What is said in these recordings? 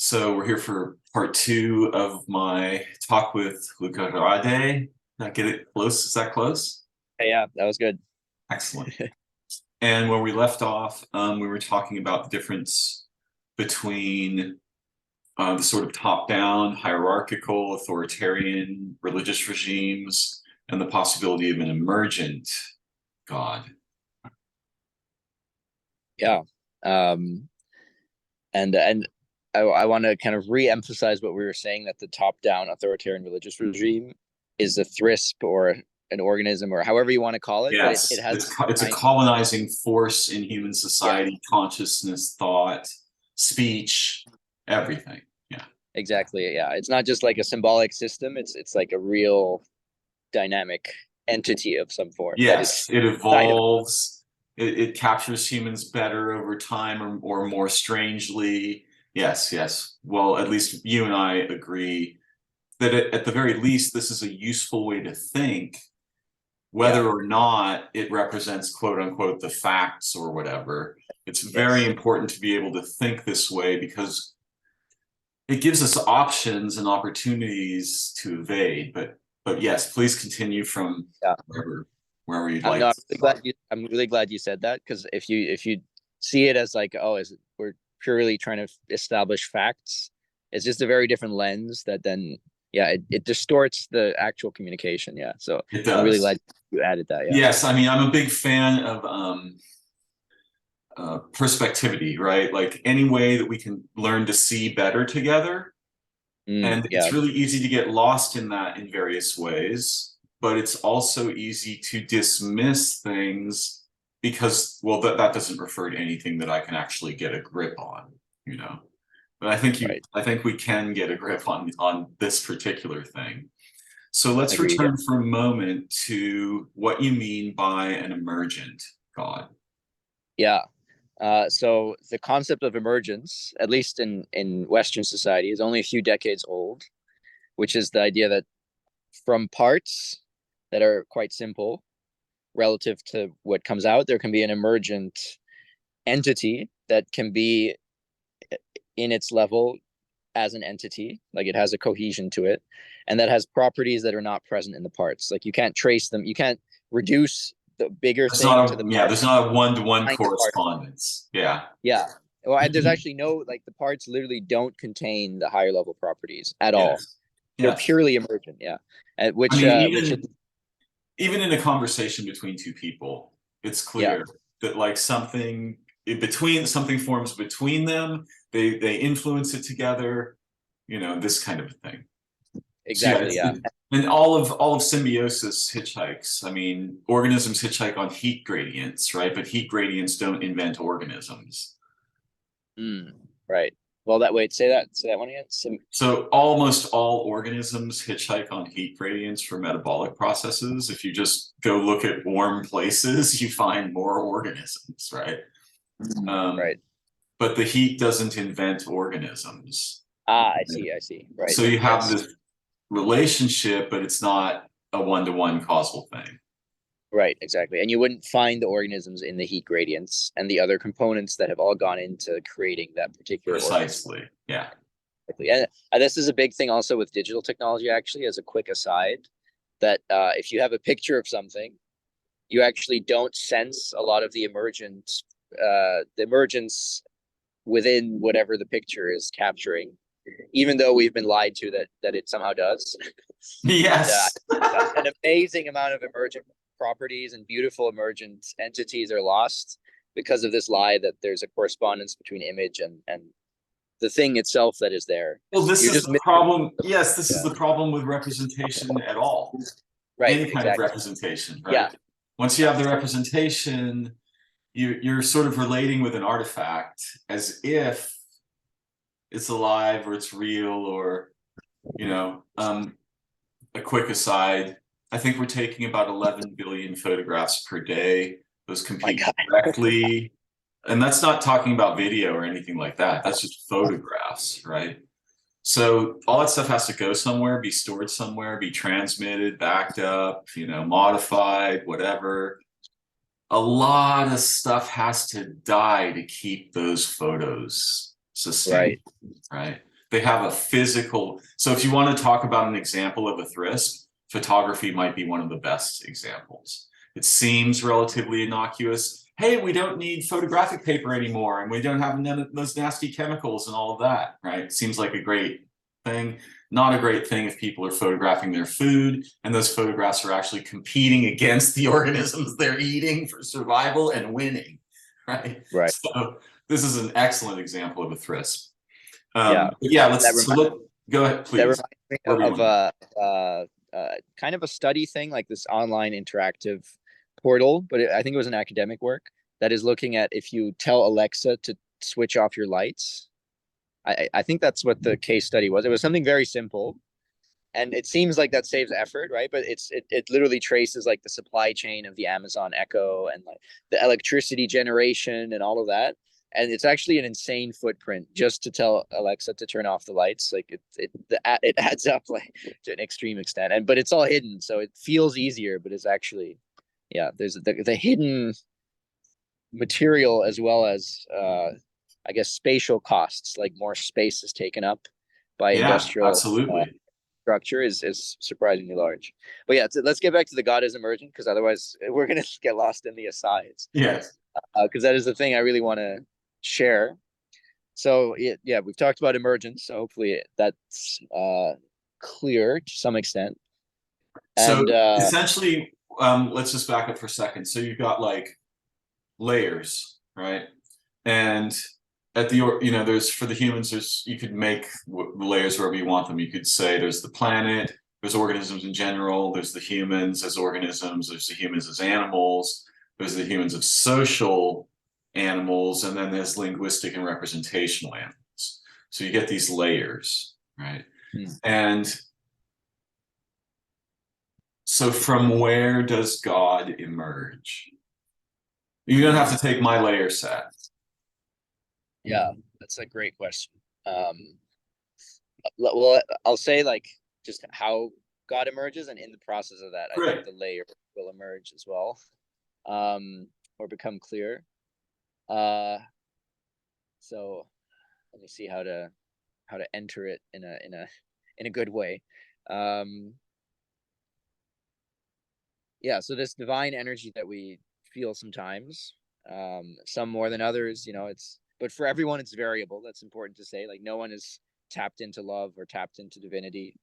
So we're here for part two of my talk with Luca Rade. Did I get it close? Is that close? Yeah, that was good. Excellent. And where we left off, we were talking about the difference between the sort of top-down, hierarchical, authoritarian religious regimes and the possibility of an emergent God. Yeah. Um, and I want to kind of re-emphasize what we were saying, that the top-down authoritarian religious regime is a thrisp or an organism or however you want to call it, but it Yes, has it's a kind colonizing force in human yeah, society, consciousness, thought, speech, everything. Yeah. exactly. Yeah. It's not just like a symbolic system, it's like a real dynamic entity of some form that Yes, is it inside of evolves. It captures humans better over time or more strangely. Yes, yes. Well, at least you and I agree that at the very least, this is a useful way to think, yeah. whether or not it represents quote unquote the facts or whatever. It's very Yes. important to be able to think this way because it gives us options and opportunities to evade. But yes, please continue from Yeah. wherever you'd like No, to start. I'm really glad you said that, because if you see it as like, oh, is it, we're purely trying to establish facts, it's just a very different lens that then, yeah, it distorts the actual communication. Yeah. So It I'm really does. glad you added that. Yeah. Yes, I mean I'm a big fan of perspectivity, right? Like any way that we can learn to see better together. And Yeah. it's really easy to get lost in that in various ways, but it's also easy to dismiss things because, well, that doesn't refer to anything that I can actually get a grip on, you know. But Right. I think we can get a grip on this particular thing. So let's Agreed. Yeah. return for a moment to what you mean by an emergent God. Yeah. So the concept of emergence, at least in Western society, is only a few decades old, which is the idea that from parts that are quite simple relative to what comes out, there can be an emergent entity that can be in its level as an entity, like it has a cohesion to it, and that has properties that are not present in the parts. Like you can't trace them, you can't reduce the bigger There's thing not to a the yeah, part there's not a one-to-one behind the part. correspondence. Yeah. Yeah. Well, there's actually no, like, the parts literally don't contain the higher level properties at all. Yes. They're Yes. purely emergent. Yeah. I mean, Which is, even in a conversation between two people, it's yeah, clear that like something forms between them. They influence it together, this kind of a thing. So yeah, exactly. Yeah. and all of symbiosis hitchhikes. I mean, organisms hitchhike on heat gradients, right? But heat gradients don't invent organisms. Mm, right. Well, say that one again. So almost all organisms hitchhike on heat gradients for metabolic processes. If you just go look at warm places, you find more organisms, right? Um, Right. but the heat doesn't invent organisms. Ah, I see. I see. Right. So you have Yes. this relationship, but it's not a one-to-one causal thing. Right. Exactly. And you wouldn't find the organisms in the heat gradients and the other components that have all gone into creating that particular organism. Precisely. Yeah. And this is a big thing also with digital technology, actually, as a quick aside, that if you have a picture of something, you actually don't sense a lot of the emergence within whatever the picture is capturing, even though we've been lied to that it somehow does. And Yes. an amazing amount of emergent properties and beautiful emergent entities are lost because of this lie that there's a correspondence between image and the thing itself that is there. Well, this You're is just the missing. problem. Yes, this is Yeah. the problem with representation at all. Right. Any kind of Exactly. representation, right? Yeah. Once you have the representation, you're sort of relating with an artifact as if it's alive or it's real or, you know, a quick aside. I think we're taking about 11 billion photographs per day. Those My compete God. directly. And that's not talking about video or anything like that. That's just photographs, right? So all that stuff has to go somewhere, be stored somewhere, be transmitted, backed up, modified, whatever. A lot of stuff has to die to keep those photos sustained, Right. right? they have a physical. So if you want to talk about an example of a thrift, photography might be one of the best examples. It seems relatively innocuous. Hey, we don't need photographic paper anymore, and we don't have none of those nasty chemicals and all of that, right? It seems like a great thing. Not a great thing if people are photographing their food and those photographs are actually competing against the organisms they're eating for survival and winning, right? Right. So this is an excellent example of a thrift. Yeah. Yeah, That let's so reminds look. Go ahead, that please. reminds me Where we of want. kind of a study thing, like this online interactive portal, but I think it was an academic work that is looking at if you tell Alexa to switch off your lights. I think that's what the case study was. It was something very simple, and it seems like that saves effort, right? But it literally traces like the supply chain of the Amazon Echo and like the electricity generation and all of that. And it's actually an insane footprint just to tell Alexa to turn off the lights. Like it adds up like to an extreme extent. And but it's all hidden, so it feels easier, but it's actually, yeah, there's the hidden material as well as I guess spatial costs, like more space is taken up by Yeah, industrial absolutely. structure is surprisingly large. But yeah, let's get back to the God is emergent, because otherwise we're gonna get lost in the asides. Yes. Because that is the thing I really want to share. So yeah, we've talked about emergence, so hopefully that's clear to some extent. So And essentially, let's just back up for a second. So you've got like layers, right? And at the there's for the humans, there's you could make layers wherever you want them. You could say there's the planet, there's organisms in general, there's the humans as organisms, there's the humans as animals, there's the humans of social animals, and then there's linguistic and representational animals. So you get these layers, right? hmm, And so from where does God emerge? You don't have to take my layer set. yeah, that's a great question. Um, well, I'll say like just how God emerges, and in the process of that, I think Great. the layer will emerge as well, or become clear. Uh, so let me see how to enter it in a good way. Um, yeah, so this divine energy that we feel sometimes, some more than others, it's but for everyone it's variable. That's important to say. Like no one is tapped into love or tapped into divinity,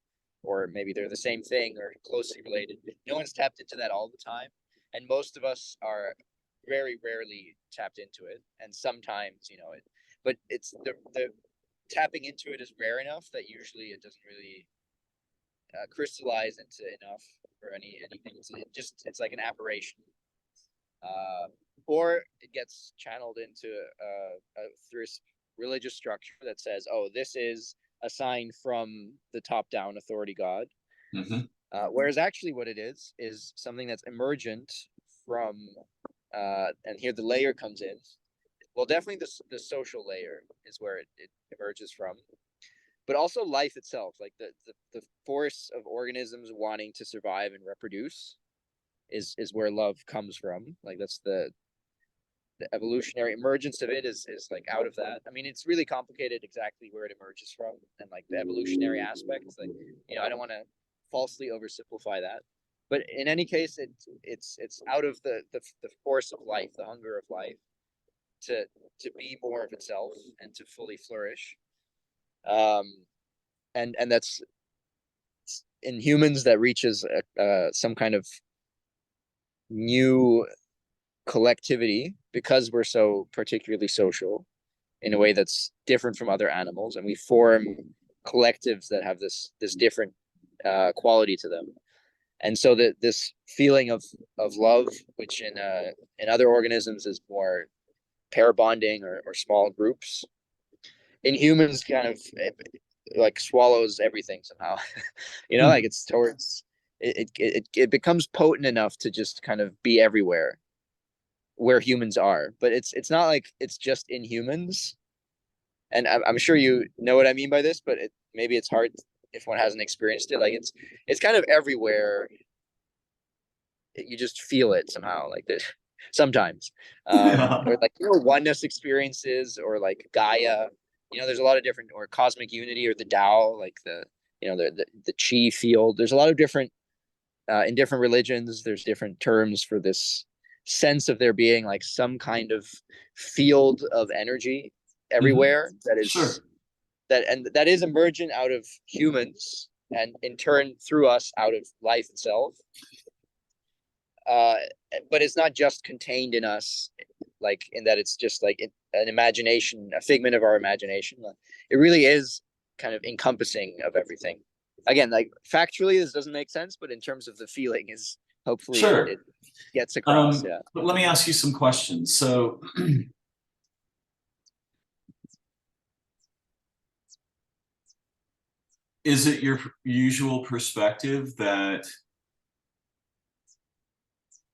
or maybe they're the same thing or closely related. No one's tapped into that all the time, and most of us are very rarely tapped into it. And sometimes, but it's the tapping into it is rare enough that usually it doesn't really crystallize into enough for anything. It's like an aberration, uh, or it gets channeled into through a religious structure that says, "Oh, this is a sign from the top-down authority God." Mm-hmm. Whereas actually, what it is something that's emergent from, and here the layer comes in. Well, definitely the social layer is where it emerges from, but also life itself, like the force of organisms wanting to survive and reproduce is where love comes from. Like that's the evolutionary emergence of it is like out of that. I mean, it's really complicated exactly where it emerges from and like the evolutionary aspects. Like, I don't want to falsely oversimplify that, but in any case, it's out of the force of life, the hunger of life to be more of itself and to fully flourish. Um, and that's in humans that reaches some kind of new collectivity because we're so particularly social in a way that's different from other animals, and we form collectives that have this different quality to them. And so that this feeling of love, which in other organisms is more pair bonding or small groups, in humans kind of like swallows everything somehow. Like it's towards it becomes potent enough to just kind of be everywhere where humans are. But it's not like it's just in humans. And I'm sure you know what I mean by this, but maybe it's hard if one hasn't experienced it. Like it's kind of everywhere. You just feel it somehow, like this sometimes, Yeah. or like oneness experiences, or like Gaia, there's a lot of different, or cosmic unity, or the Tao, like the chi field. There's a lot of different, in different religions, there's different terms for this sense of there being like some kind of field of energy Mhm. everywhere that is Sure, that is emergent out of humans, and in turn through us out of life itself. uh but it's not just contained in us, like in that it's just like an imagination, a figment of our imagination. It really is kind of encompassing of everything. Again, like factually this doesn't make sense, but in terms of the feeling, is hopefully it sure. gets across. Yeah. But let me ask you some questions. So, is it your usual perspective that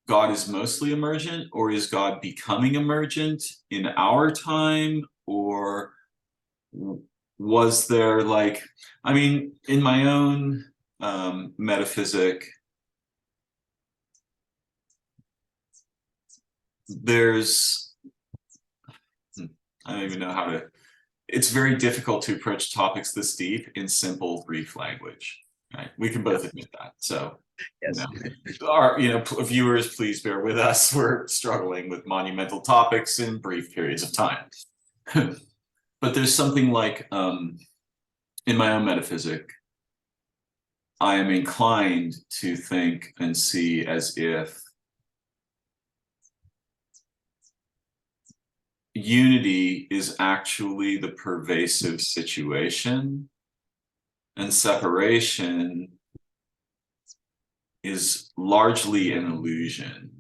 God is mostly emergent, or is God becoming emergent in our time? Or was there, like, I mean, in my own metaphysic, there's, I don't even know how to, it's very difficult to approach topics this deep in simple, brief language. Right? We can both Yes. admit that. So, you Yes. know, our viewers, please bear with us. We're struggling with monumental topics in brief periods of time. But there's something like, in my own metaphysic, I am inclined to think and see as if unity is actually the pervasive situation, and separation is largely an illusion.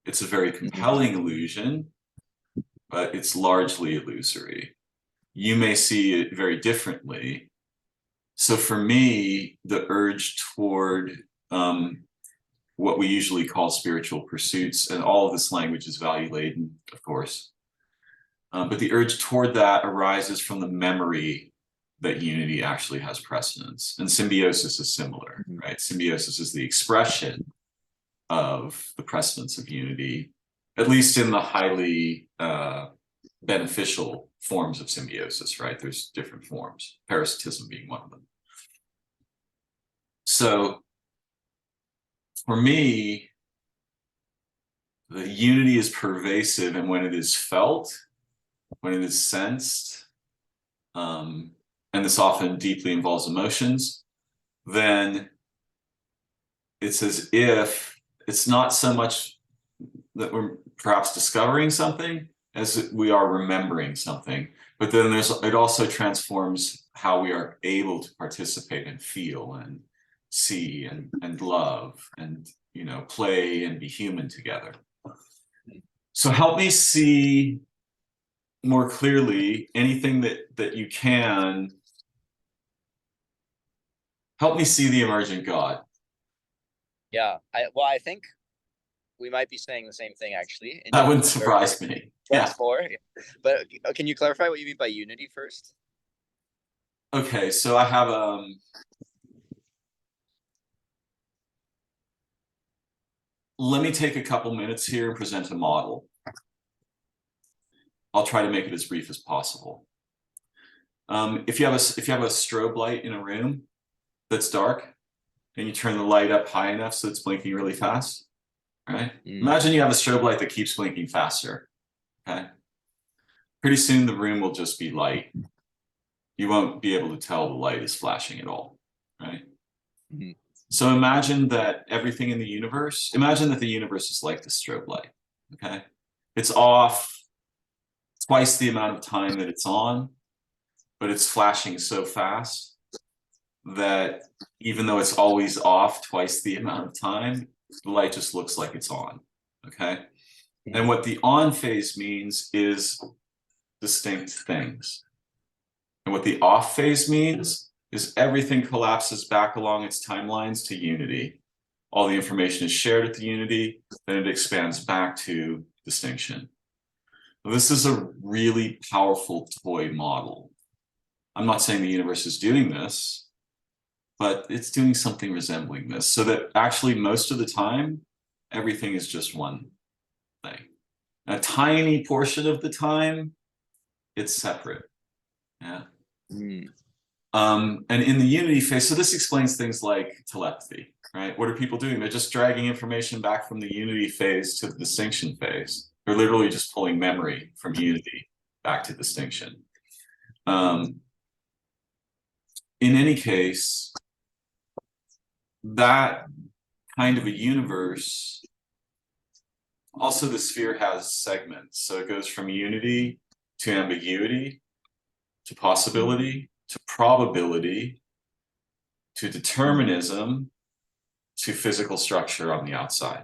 It's a very Mhm. compelling illusion, but it's largely illusory. You may see it very differently. So for me, the urge toward what we usually call spiritual pursuits, and all of this language is value laden, of course, but the urge toward that arises from the memory that unity actually has precedence. And symbiosis is similar, Mhm. right? Symbiosis is the expression of the precedence of unity, at least in the highly beneficial forms of symbiosis, right? There's different forms, parasitism being one of them. So for me, the unity is pervasive, and when it is felt, when it is sensed, um, and this often deeply involves emotions, then it's as if it's not so much that we're perhaps discovering something as we are remembering something. But then it also transforms how we are able to participate and feel and see and love and play and be human together. So help me see more clearly anything that you can. Help me see the emergent God. Yeah. I think we might be saying the same thing actually in That wouldn't very surprise me. Yeah. before. But can you clarify what you mean by unity first? Okay, so I have let me take a couple minutes here and present a model. I'll try to make it as brief as possible. If you have a strobe light in a room that's dark, and you turn the light up high enough so it's blinking really fast, right? Mm. Imagine you have a strobe light that keeps blinking faster. Okay. Pretty soon the room will just be light. You won't be able to tell the light is flashing at all, right? Mhm. So imagine that everything in the universe, imagine that the universe is like the strobe light. Okay. It's off twice the amount of time that it's on, but it's flashing so fast that even though it's always off twice the amount of time, the light just looks like it's on. Okay. And Mhm. what the on phase means is distinct things. And what the off phase means is everything collapses back along its timelines to unity. All the information is shared at the unity, then it expands back to distinction. This is a really powerful toy model. I'm not saying the universe is doing this, but it's doing something resembling this, so that actually most of the time, everything is just one thing. A tiny portion of the time, it's separate. Yeah. Mm. And in the unity phase, so this explains things like telepathy, right? What are people doing? They're just dragging information back from the unity phase to the distinction phase. They're literally just pulling memory from unity back to distinction. In any case, that kind of a universe, also the sphere has segments. So it goes from unity to ambiguity, to possibility, to probability, to determinism, to physical structure on the outside.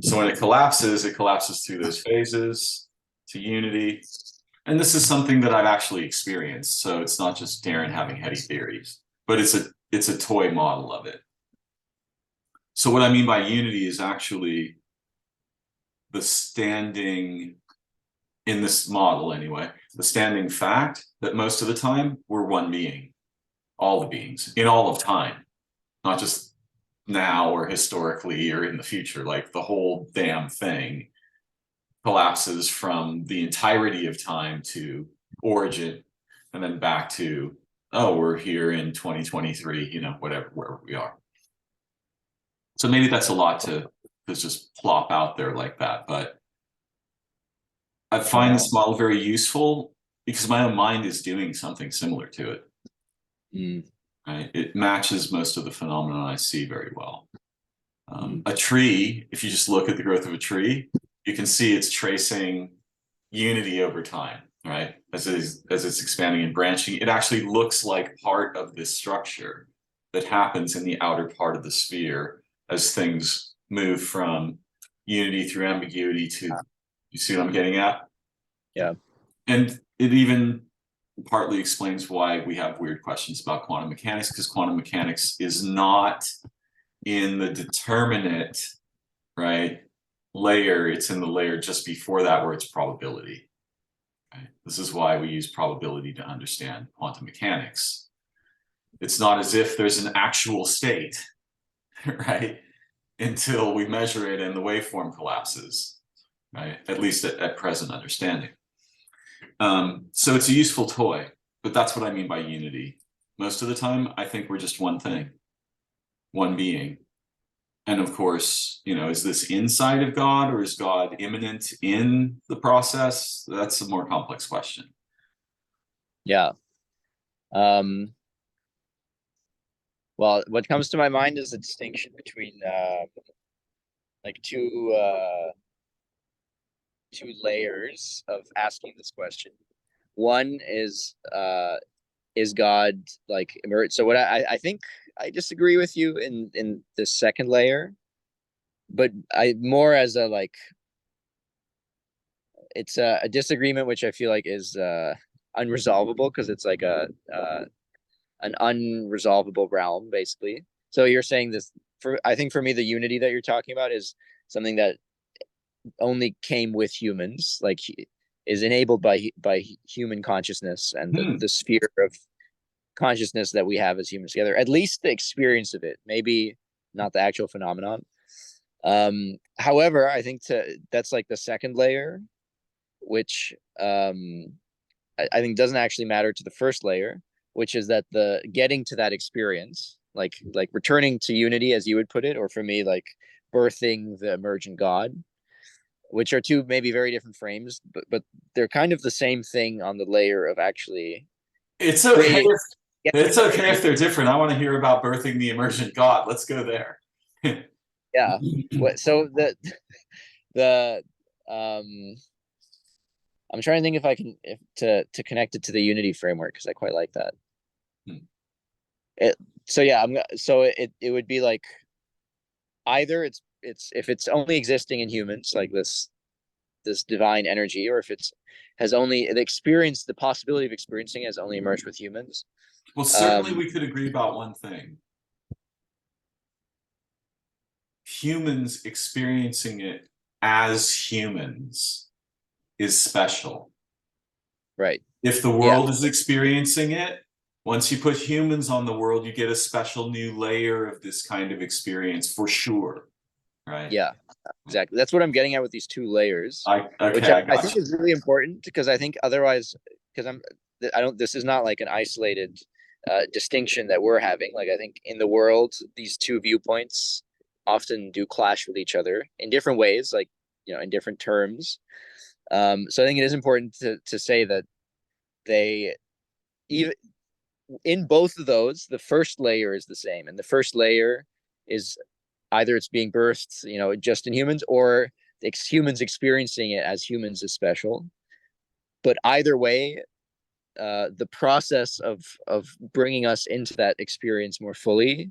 So when it collapses through those phases to unity. And this is something that I've actually experienced. So it's not just Darren having heady theories, but it's a toy model of it. So what I mean by unity is actually the standing, in this model anyway, the standing fact that most of the time we're one being, all the beings in all of time, not just now or historically or in the future. Like the whole damn thing collapses from the entirety of time to origin, and then back to, oh, we're here in 2023, you know, whatever, wherever we are. So maybe that's a lot to just plop out there like that, but I find this model very useful because my own mind is doing something similar to it. Right? It matches most of the phenomena I see very well. A tree, if you just look at the growth of a tree, you can see it's tracing unity over time, right? As it's expanding and branching, it actually looks like part of this structure that happens in the outer part of the sphere as things move from unity through ambiguity to, you see what I'm getting at? Yeah. And it even partly explains why we have weird questions about quantum mechanics, because quantum mechanics is not in the determinate, right, layer. It's in the layer just before that where it's probability. Right? This is why we use probability to understand quantum mechanics. It's not as if there's an actual state, right, until we measure it and the waveform collapses, right, at least at present understanding. So it's a useful toy, but that's what I mean by unity. Most of the time, I think we're just one thing, one being. And of course, you know, is this inside of God or is God immanent in the process? That's a more complex question. Yeah. Well, what comes to my mind is the distinction between like two layers of asking this question. One is God like emerged? So what I think I disagree with you in the second layer, but I more as a like it's a disagreement which I feel like is unresolvable because it's like a an unresolvable realm basically. So you're saying this for I think for me the unity that you're talking about is something that only came with humans, like is enabled by human consciousness and the sphere of consciousness that we have as humans together, at least the experience of it, maybe not the actual phenomenon. However, I think that's like the second layer, which I think doesn't actually matter to the first layer, which is that the getting to that experience, like returning to unity, as you would put it, or for me, like birthing the emergent God, which are two maybe very different frames, but they're kind of the same thing on the layer of actually It's okay. It's creating. okay if they're different. I want to hear about birthing the emergent God. Let's go there. Yeah. So the I'm trying to think if I can to connect it to the Unity framework because I quite like that. It so yeah, it would be like either it's if it's only existing in humans like this divine energy, or if it's has only the possibility of experiencing has only emerged with humans. Well, certainly we could agree about one thing. Humans experiencing it as humans is special. Right. If the world is experiencing it, once you put humans on the world, you get a special new layer of this kind of experience for sure. Right. Yeah, exactly. That's what I'm getting at with these two layers, Okay, which I I got think you. is really important because I think otherwise, because I don't, this is not like an isolated distinction that we're having. Like I think in the world, these two viewpoints often do clash with each other in different ways, like, you know, in different terms. So I think it is important to say that they, even in both of those, the first layer is the same, and the first layer is either it's being birthed, you know, just in humans, or humans experiencing it as humans is special. But either way, the process of bringing us into that experience more fully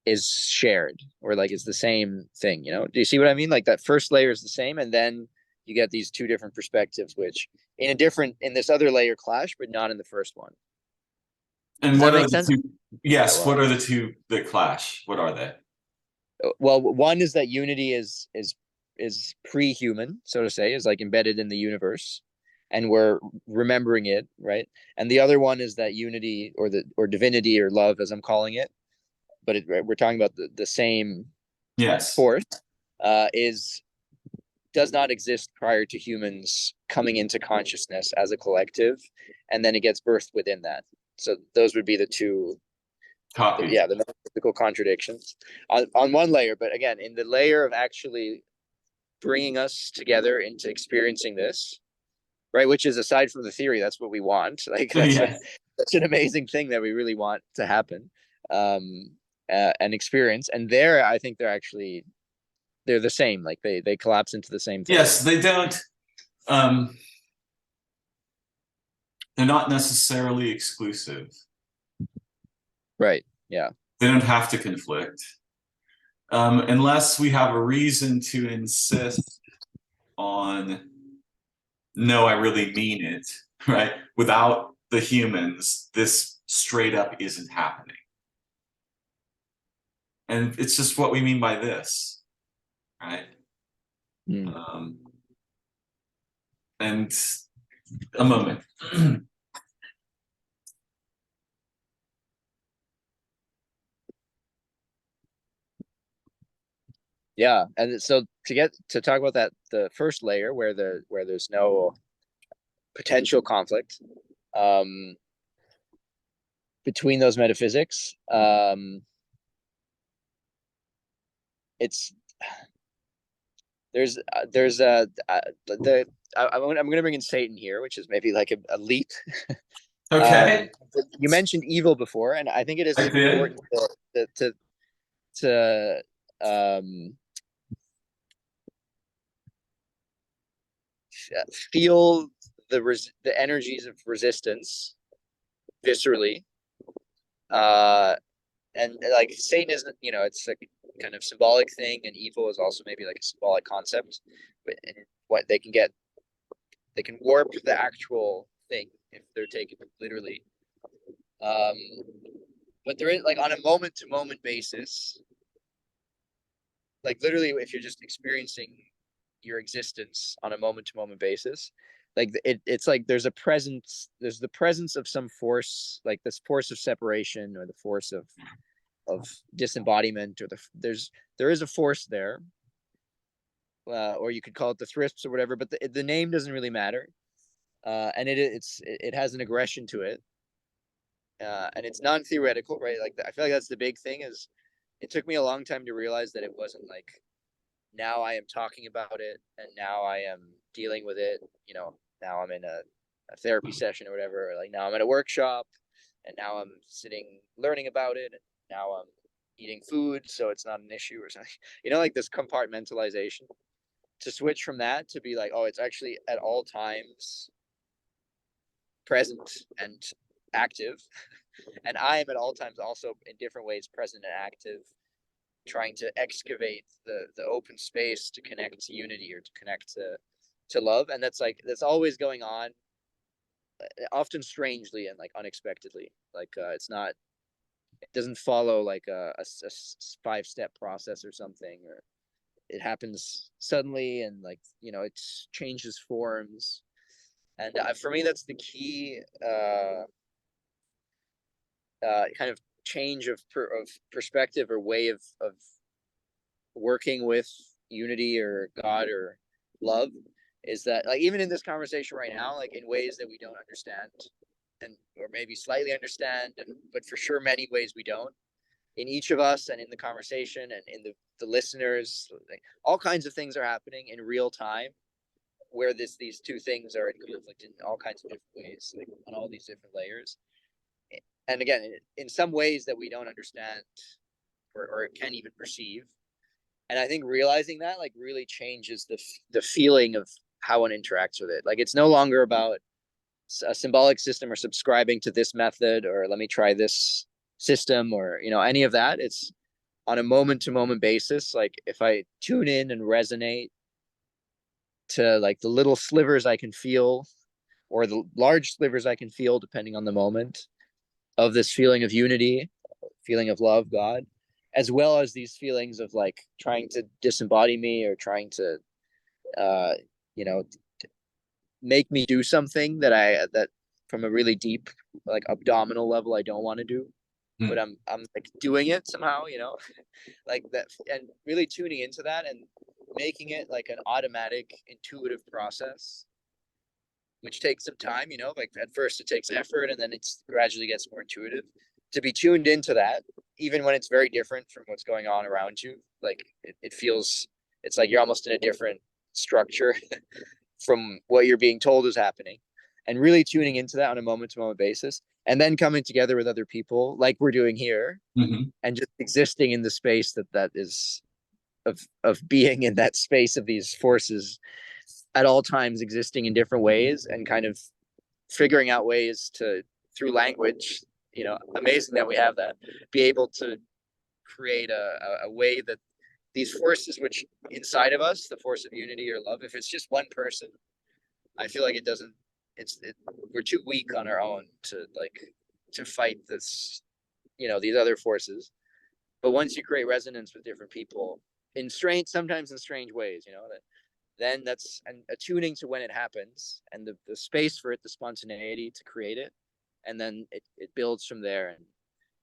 is shared, or like it's the same thing. You know, do you see what I mean? Like that first layer is the same, and then you get these two different perspectives, which in this other layer clash, but not in the first one. And Does that what are make the sense? two? Yeah. Yes, Well, what are the two that clash? What are they? one is that unity is pre-human, so to say, is like embedded in the universe, and we're remembering it, right? And the other one is that unity, or divinity, or love, as I'm calling it, but we're talking about the same Yes. force, is does not exist prior to humans coming into consciousness as a collective, and then it gets birthed within that. So those would be the two, Copy. yeah, the metaphysical contradictions on one layer. But again, in the layer of actually bringing us together into experiencing this, right, which is, aside from the theory, that's what we want. Like that's Yes. such an amazing thing that we really want to happen, um and experience. And there, I think they're the same. Like they collapse into the same thing. Yes, they don't um they're not necessarily exclusive. Right. Yeah. They don't have to conflict. Unless we have a reason to insist on, no, I really mean it, right? Without the humans, this straight up isn't happening. And it's just what we mean by this, right? Mm. Um, and a moment. Yeah. And so to get to talk about that, the first layer where there's no potential conflict, um between those metaphysics, it's there's the I'm going to bring in Satan here, which is maybe like a leap. Okay, You mentioned evil before, and I think it is I did. important to um, feel the energies of resistance viscerally, uh, and like Satan isn't, you know, it's a kind of symbolic thing, and evil is also maybe like a symbolic concept. But what they can warp the actual thing if they're taken literally. Um, but there is, like, on a moment to moment basis, like literally, if you're just experiencing your existence on a moment to moment basis, like it's like there's the presence of some force, like this force of separation, or the force of disembodiment, or there is a force there, or you could call it the thrips or whatever, but the name doesn't really matter. And it has an aggression to it, and it's non-theoretical, right? Like I feel like that's the big thing. Is it took me a long time to realize that it wasn't like, now I am talking about it, and now I am dealing with it. You know, now I'm in a therapy session or whatever. Or like now I'm at a workshop, and now I'm sitting learning about it. And now I'm eating food, so it's not an issue or something. You know, like this compartmentalization. To switch from that to be like, oh, it's actually at all times present and active, and I am at all times also in different ways present and active, trying to excavate the open space to connect to unity, or to connect to love. And that's always going on, often strangely and like unexpectedly. Like it doesn't follow like a 5-step process or something, or it happens suddenly, and like, you know, it changes forms. And for me, that's the key kind of change of perspective, or way of working with unity or God or love, is that like even in this conversation right now, like in ways that we don't understand, and or maybe slightly understand, but for sure many ways we don't, in each of us and in the conversation and in the listeners, like, all kinds of things are happening in real time where these two things are in conflict in all kinds of different ways, like on all these different layers. And again, in some ways that we don't understand or can't even perceive. And I think realizing that like really changes the feeling of how one interacts with it. Like it's no longer about a symbolic system or subscribing to this method or let me try this system or any of that. It's on a moment to moment basis. Like if I tune in and resonate to like the little slivers I can feel or the large slivers I can feel depending on the moment of this feeling of unity, feeling of love, God, as well as these feelings of like trying to disembody me or trying to uh you know make me do something that from a really deep like abdominal level I don't want to do, but Hmm. I'm like doing it somehow, like that, and really tuning into that and making it like an automatic intuitive process, which takes some time, like at first it takes effort and then it's gradually gets more intuitive to be tuned into that, even when it's very different from what's going on around you. Like it feels, it's like you're almost in a different structure from what you're being told is happening, and really tuning into that on a moment to moment basis, and then coming together with other people like we're doing here Hmm. and just existing in the space that is of being in that space of these forces at all times existing in different ways and kind of figuring out ways to through language, amazing that we have that, be able to create a way that these forces which inside of us, the force of unity or love, if it's just one person, I feel like it doesn't. We're too weak on our own to fight this, these other forces. But once you create resonance with different people in strange, sometimes in strange ways, that then that's and attuning to when it happens and the space for it, the spontaneity to create it, and then it builds from there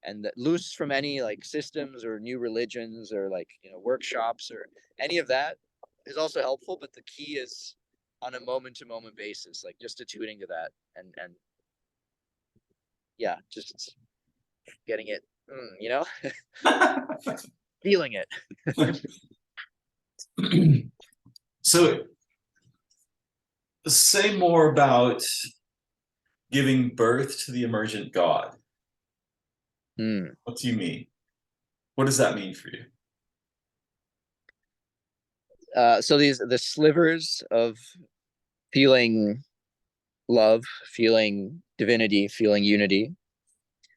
and that loose from any like systems or new religions or like workshops or any of that is also helpful, but the key is on a moment to moment basis, like just attuning to that and yeah, just getting it, feeling it. So say more about giving birth to the emergent God. Mm. What do you mean? What does that mean for you? So these the slivers of feeling love, feeling divinity, feeling unity.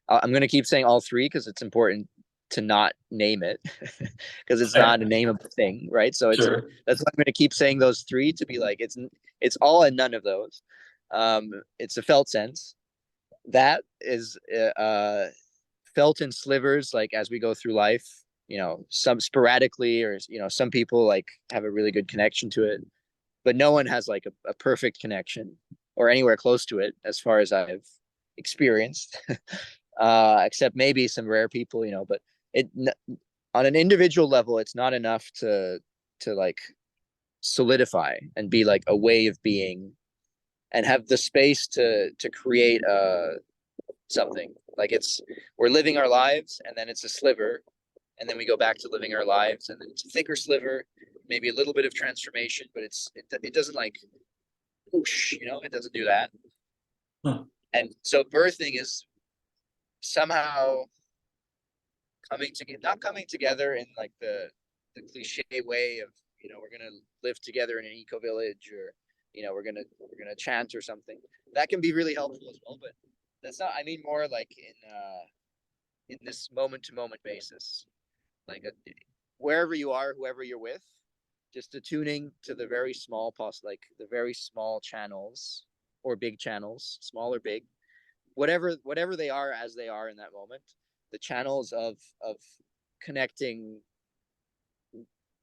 I'm going to keep saying all three because it's important to not name it because it's Okay, not a nameable thing, right? So sure. that's why I'm going to keep saying those three to be like it's all and none of those. It's a felt sense that is felt in slivers, like as we go through life. Some sporadically, or some people like have a really good connection to it, but no one has like a perfect connection or anywhere close to it as far as I've experienced, except maybe some rare people, but it on an individual level, it's not enough to like solidify and be like a way of being and have the space to create something like we're living our lives and then it's a sliver and then we go back to living our lives and then it's a thicker sliver, maybe a little bit of transformation, but it doesn't like whoosh, it doesn't do that. Huh. And so birthing is somehow coming together, not coming together in like the cliche way of we're gonna live together in an eco village or we're gonna chant or something. That can be really helpful as well, but that's not. I mean more like in this moment to moment basis, like wherever you are, whoever you're with, just attuning to the very small like the very small channels or big channels, small or big, whatever they are as they are in that moment, the channels of connecting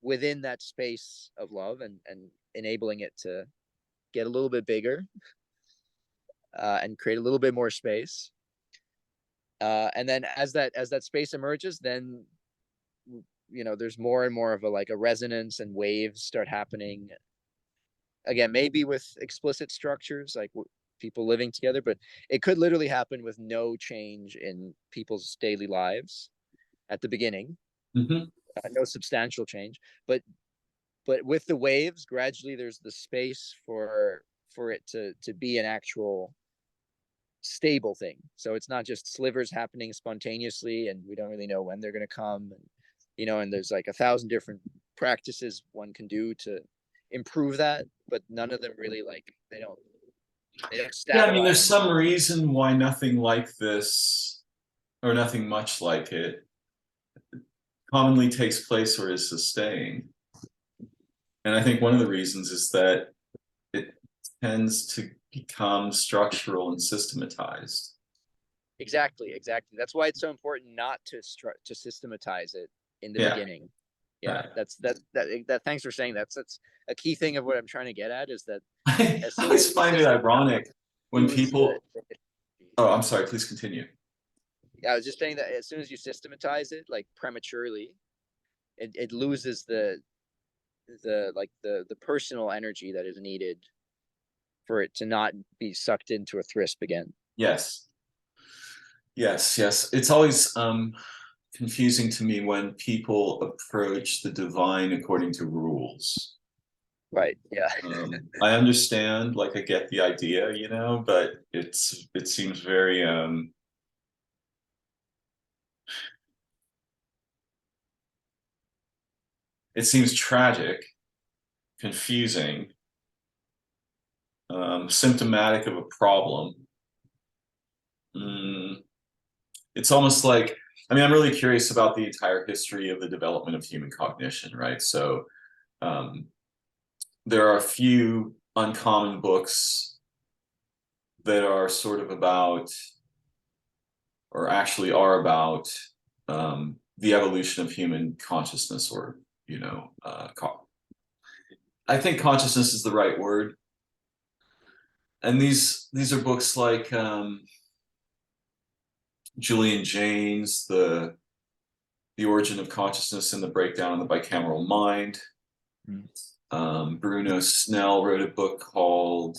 within that space of love and enabling it to get a little bit bigger and create a little bit more space, and then as that space emerges, then there's more and more of a like a resonance and waves start happening again, maybe with explicit structures like people living together, but it could literally happen with no change in people's daily lives at the beginning, Hmm. no substantial change. But with the waves, gradually there's the space for it to be an actual stable thing. So it's not just slivers happening spontaneously, and we don't really know when they're going to come. And and there's like 1,000 different practices one can do to improve that, but none of them really they don't Yeah, I mean, there's stabilize. some reason why nothing like this, or nothing much like it, commonly takes place or is sustained. And I think one of the reasons is that it tends to become structural and systematized. Exactly. That's why it's so important not to systematize it in the Yeah, beginning. Yeah, right. that. Thanks for saying that. That's a key thing of what I'm trying to get at, is that I as soon as always you find it systematize, ironic when lose people, oh, I'm sorry, please continue. I was just saying that as soon as you systematize it like prematurely, it loses the personal energy that is needed for it to not be sucked into a thrisp again. Yes, yes. It's always confusing to me when people approach the divine according to rules. Right. Yeah. I understand, like I get the idea, but it seems very it seems tragic, confusing, symptomatic of a problem. Mm, it's almost like, I mean, I'm really curious about the entire history of the development of human cognition, right? So um, there are a few uncommon books that are sort of about, or actually are about, the evolution of human consciousness, or I think consciousness is the right word. And these are books like Julian Jaynes, the Origin of Consciousness and the Breakdown of the Bicameral Mind. Mm. Bruno Snell wrote a book called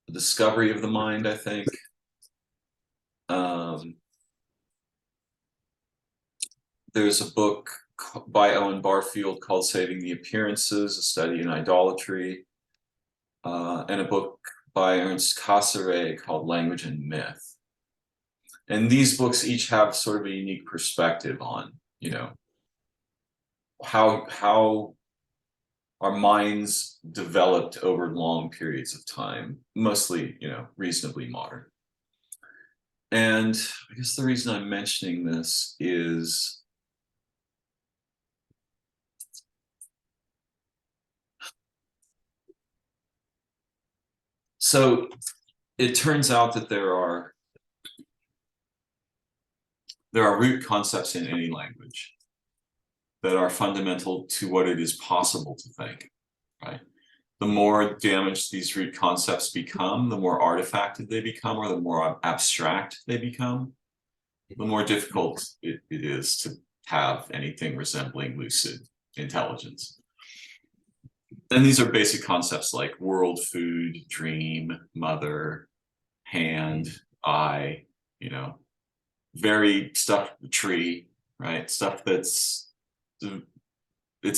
The Discovery of the Mind, I think. Um, there's a book by Owen Barfield called Saving the Appearances, A Study in Idolatry, and a book by Ernst Cassirer called Language and Myth. And these books each have sort of a unique perspective on, how our minds developed over long periods of time, mostly, reasonably modern. And I guess the reason I'm mentioning this is so it turns out that there are root concepts in any language that are fundamental to what it is possible to think, right? The more damaged these root concepts become, the more artifacted they become, or the more abstract they become, the more difficult it is to have anything resembling lucid intelligence. And these are basic concepts like world, food, dream, mother, hand, eye, very stuff, tree, right? Stuff it's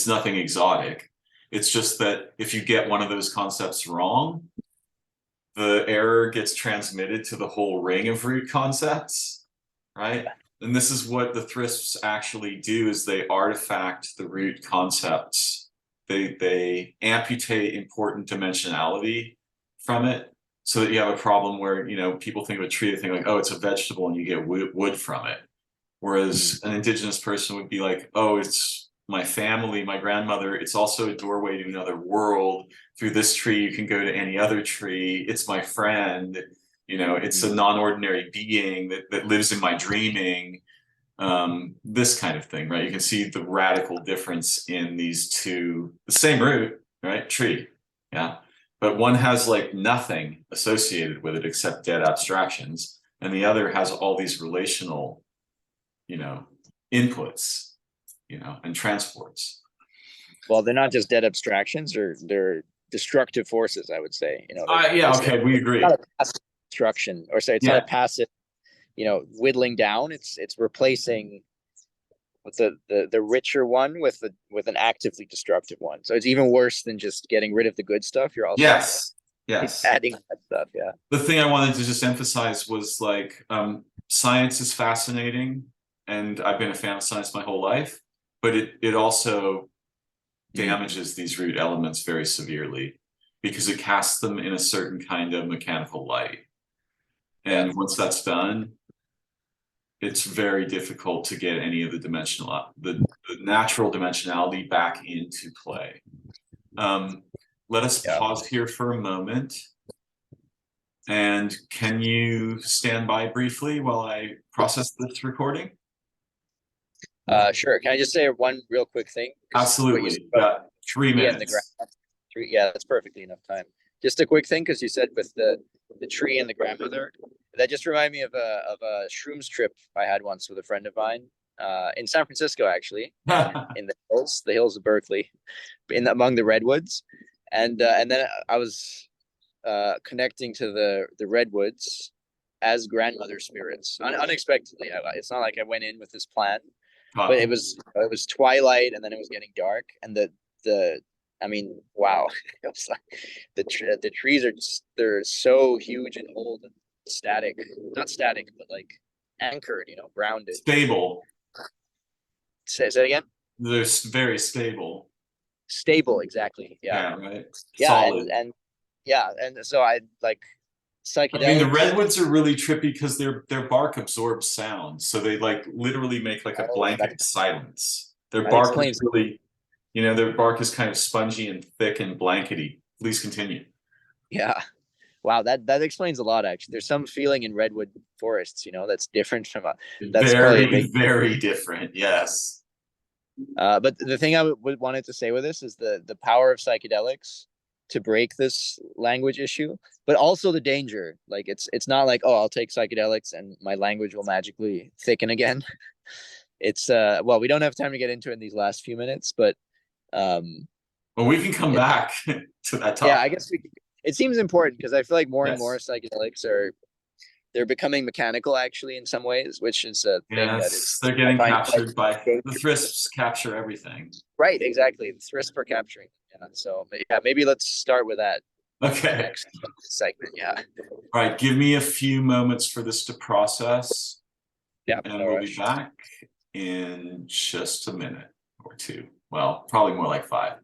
nothing exotic. It's just that if you get one of those concepts wrong, the error gets transmitted to the whole ring of root concepts, right? And this is what the thrifts actually do: is they artifact the root concepts. They amputate important dimensionality from it, so that you have a problem where people think of a tree, they think like, oh, it's a vegetable, and you get wood from it. Whereas an indigenous person would be like, oh, it's my family, my grandmother. It's also a doorway to another world. Through this tree, you can go to any other tree. It's my friend. It's a non-ordinary being that lives in my dreaming. This kind of thing, right? You can see the radical difference in these two, the same root, right? Tree. Yeah. But one has like nothing associated with it except dead abstractions. And the other has all these relational, you know, inputs, and transports. Well, they're not just dead abstractions, or they're destructive forces, I would say. Yeah, It's okay, we not agree. a passive destruction, or say it's not a Yeah, passive, whittling down. It's replacing with the richer one with an actively destructive one. So it's even worse than just getting rid of the good stuff. You're also yes, yes. adding that stuff. Yeah. The thing I wanted to just emphasize was like science is fascinating, and I've been a fan of science my whole life, but it also damages these root elements very severely because it casts them in a certain kind of mechanical light. Yeah. And once that's done, it's very difficult to get any of the natural dimensionality back into play. Let us Yeah. pause here for a moment. And can you stand by briefly while I process this recording? Sure. Can I just say one real quick thing? Because what you said Absolutely. about Got 3 minutes. yeah, that's perfectly enough time. Just a quick thing, because you said with the tree and the grandmother, that just reminded me of a shrooms trip I had once with a friend of mine, in San Francisco, actually, in the hills of Berkeley, among the redwoods, and then I was connecting to the redwoods as grandmother spirits, unexpectedly. It's not like I went in with this plan, but it was twilight, and then it was getting dark, and the I mean, wow, it was like the trees are just, they're so huge and old and static, not static, but like anchored, grounded. Stable. Say that again. They're very stable. Stable, exactly. Yeah, Yeah, right. yeah, Solid. and yeah, and so I like I mean, the psychedelics. redwoods are really trippy because their bark absorbs sound, so they like literally make like a Oh, blanket of silence. Their that bark is explains. really, their bark is kind of spongy and thick and blankety. Please continue. Yeah. Wow, that explains a lot, actually. There's some feeling in redwood forests, that's different from that's probably a Very, big. very different. Yes. But the thing I would wanted to say with this is the power of psychedelics to break this language issue, but also the danger. Like it's not like, oh, I'll take psychedelics and my language will magically thicken again. It's well, we don't have time to get into it in these last few minutes, but um, Well, we can come it, back to that yeah, I topic. guess it seems important, because I feel like more and more Yes. psychedelics they're becoming mechanical, actually, in some ways, which is a thing that Yes. is, They're I getting find quite captured by the dangerous. thrisps capture everything. Right, exactly. The thirst for capturing. Yeah. So yeah, maybe let's start with that in the Okay. next segment. Yeah. All right. Give me a few moments for this to process, Yeah. and No we'll be rush. back in just a minute or two. Well, probably more like 5.